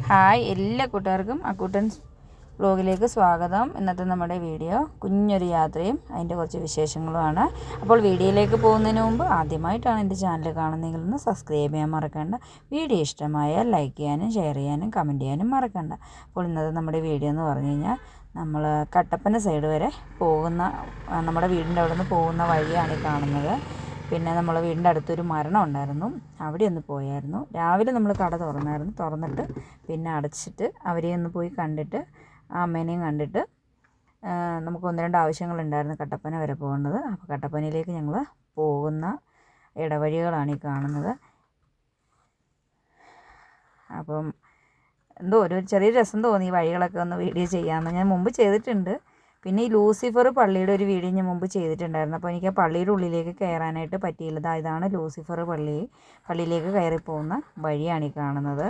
Hi എല്ലാ കൂട്ടുകാർക്കും അക്കൂട്ടൻസ് വ്ലോഗിലേക്ക് സ്വാഗതം. ഇന്നത്തെ നമ്മുടെ വീഡിയോ കുഞ്ഞൊരു യാത്രയും അതിൻ്റെ കുറച്ച് വിശേഷങ്ങളുമാണ്. അപ്പോൾ വീഡിയോയിലേക്ക് പോകുന്നതിന് മുമ്പ് ആദ്യമായിട്ടാണ് എൻ്റെ ചാനൽ കാണുന്നതെങ്കിൽ ഒന്ന് സബ്സ്ക്രൈബ് ചെയ്യാൻ മറക്കണ്ട. വീഡിയോ ഇഷ്ടമായാൽ ലൈക്ക് ചെയ്യാനും ഷെയർ ചെയ്യാനും കമൻറ്റ് ചെയ്യാനും മറക്കണ്ട. അപ്പോൾ ഇന്നത്തെ നമ്മുടെ വീഡിയോ എന്ന് പറഞ്ഞു കഴിഞ്ഞാൽ നമ്മൾ കട്ടപ്പന സൈഡ് വരെ പോകുന്ന നമ്മുടെ വീടിൻ്റെ അവിടെ നിന്ന് പോകുന്ന വഴിയാണ് ഈ കാണുന്നത്. പിന്നെ നമ്മൾ വീടിൻ്റെ അടുത്തൊരു മരണം ഉണ്ടായിരുന്നു, അവിടെ ഒന്ന് പോയായിരുന്നു. രാവിലെ നമ്മൾ കട തുറന്നിട്ട് പിന്നെ അടച്ചിട്ട് അവരെ ഒന്ന് പോയി കണ്ടിട്ട് ആ അമ്മേനെയും കണ്ടിട്ട് നമുക്ക് ഒന്ന് രണ്ട് ആവശ്യങ്ങളുണ്ടായിരുന്നു കട്ടപ്പന വരെ പോകേണ്ടത്. അപ്പോൾ കട്ടപ്പനയിലേക്ക് ഞങ്ങൾ പോകുന്ന ഇടവഴികളാണ് ഈ കാണുന്നത്. അപ്പം എന്തോ ഒരു ചെറിയ രസം തോന്നി ഈ വഴികളൊക്കെ ഒന്ന് വീഡിയോ ചെയ്യാമെന്ന്. ഞാൻ മുമ്പ് ചെയ്തിട്ടുണ്ട്. പിന്നെ ഈ ലൂസിഫർ പള്ളിയുടെ ഒരു വീഡിയോ ഞാൻ മുമ്പ് ചെയ്തിട്ടുണ്ടായിരുന്നു. അപ്പോൾ എനിക്ക് ആ പള്ളിയുടെ ഉള്ളിലേക്ക് കയറാനായിട്ട് പറ്റിയില്ല. ഇതാണ് ലൂസിഫർ പള്ളിയിലേക്ക് കയറി പോകുന്ന വഴിയാണ് ഈ കാണുന്നത്.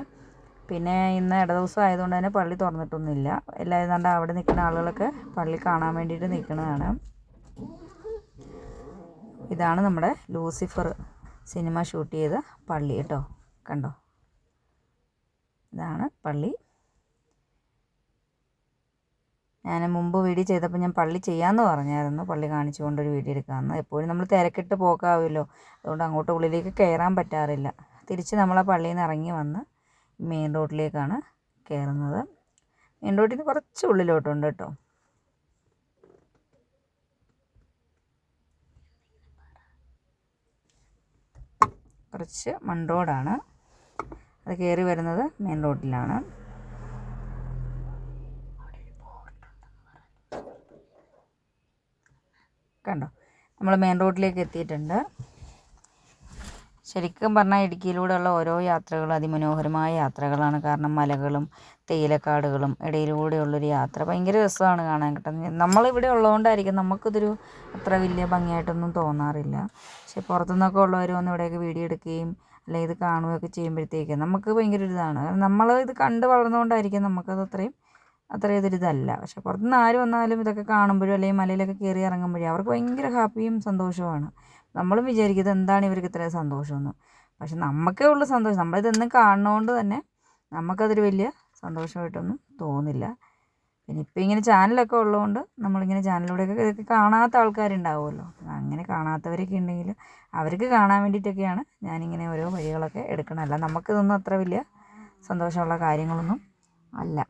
പിന്നെ ഇന്ന് ഇടദിവസം ആയതുകൊണ്ട് തന്നെ പള്ളി തുറന്നിട്ടൊന്നുമില്ല. എല്ലാവരും കണ്ട അവിടെ നിൽക്കുന്ന ആളുകളൊക്കെ പള്ളി കാണാൻ വേണ്ടിയിട്ട് നിൽക്കുന്നതാണ്. ഇതാണ് നമ്മുടെ ലൂസിഫർ സിനിമ ഷൂട്ട് ചെയ്ത പള്ളി കേട്ടോ, കണ്ടോ, ഇതാണ് പള്ളി. ഞാൻ മുമ്പ് വീഡിയോ ചെയ്തപ്പോൾ ഞാൻ പള്ളി ചെയ്യാമെന്ന് പറഞ്ഞായിരുന്നു, പള്ളി കാണിച്ചുകൊണ്ടൊരു വീഡിയോ എടുക്കാമെന്ന്. എപ്പോഴും നമ്മൾ തിരക്കിട്ട് പോക്കാവുമല്ലോ, അതുകൊണ്ട് അങ്ങോട്ട് ഉള്ളിലേക്ക് കയറാൻ പറ്റാറില്ല. തിരിച്ച് നമ്മൾ ആ പള്ളിയിൽ നിന്ന് ഇറങ്ങി വന്ന് മെയിൻ റോഡിലേക്കാണ് കയറുന്നത്. മെയിൻ റോഡിൽ നിന്ന് കുറച്ച് ഉള്ളിലോട്ടുണ്ട് കേട്ടോ. കുറച്ച് മൺ റോഡാണ്, അത് കയറി വരുന്നത് മെയിൻ റോഡിലാണ്. കണ്ടോ, നമ്മൾ മെയിൻ റോഡിലേക്ക് എത്തിയിട്ടുണ്ട്. ശരിക്കും പറഞ്ഞാൽ ഇടുക്കിയിലൂടെയുള്ള ഓരോ യാത്രകളും അതിമനോഹരമായ യാത്രകളാണ്. കാരണം മലകളും തേയിലക്കാടുകളും ഇടയിലൂടെയുള്ളൊരു യാത്ര ഭയങ്കര രസമാണ് കാണാൻ. കിട്ടുന്നത് നമ്മളിവിടെ ഉള്ളതുകൊണ്ടായിരിക്കും നമുക്കിതൊരു അത്ര വലിയ ഭംഗിയായിട്ടൊന്നും തോന്നാറില്ല. പക്ഷെ പുറത്തുനിന്നൊക്കെ ഉള്ളവർ വന്ന് ഇവിടെയൊക്കെ വീഡിയോ എടുക്കുകയും അല്ലെങ്കിൽ ഇത് കാണുകയൊക്കെ ചെയ്യുമ്പോഴത്തേക്കും നമുക്ക് ഭയങ്കര ഒരു ഇതാണ്. നമ്മൾ ഇത് കണ്ട് വളർന്നുകൊണ്ടായിരിക്കും നമുക്കത് അത്ര ഇതൊരിതല്ല. പക്ഷെ പുറത്തുനിന്ന് ആര് വന്നാലും ഇതൊക്കെ കാണുമ്പോഴും അല്ലെങ്കിൽ മലയിലൊക്കെ കയറി ഇറങ്ങുമ്പോഴേ അവർക്ക് ഭയങ്കര ഹാപ്പിയും സന്തോഷവുമാണ്. നമ്മളും വിചാരിക്കും ഇതെന്താണ് ഇവർക്ക് ഇത്രയും സന്തോഷമെന്ന്. പക്ഷെ നമുക്കേ ഉള്ളൂ സന്തോഷം. നമ്മളിതെന്നും കാണുന്നതുകൊണ്ട് തന്നെ നമുക്കതൊരു വലിയ സന്തോഷമായിട്ടൊന്നും തോന്നില്ല. പിന്നെ ഇപ്പം ഇങ്ങനെ ചാനലൊക്കെ ഉള്ളതുകൊണ്ട് നമ്മളിങ്ങനെ ചാനലിലൂടെയൊക്കെ ഇതൊക്കെ കാണാത്ത ആൾക്കാരുണ്ടാവുമല്ലോ. അങ്ങനെ കാണാത്തവരൊക്കെ ഉണ്ടെങ്കിൽ അവർക്ക് കാണാൻ വേണ്ടിയിട്ടൊക്കെയാണ് ഞാനിങ്ങനെ ഓരോ വഴികളൊക്കെ എടുക്കണമല്ല നമുക്കിതൊന്നും അത്ര വലിയ സന്തോഷമുള്ള കാര്യങ്ങളൊന്നും അല്ല.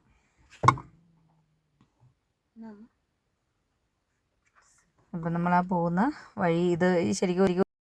ഇപ്പം നമ്മൾ ആ പോകുന്ന വഴി ഇത് ശരിക്കും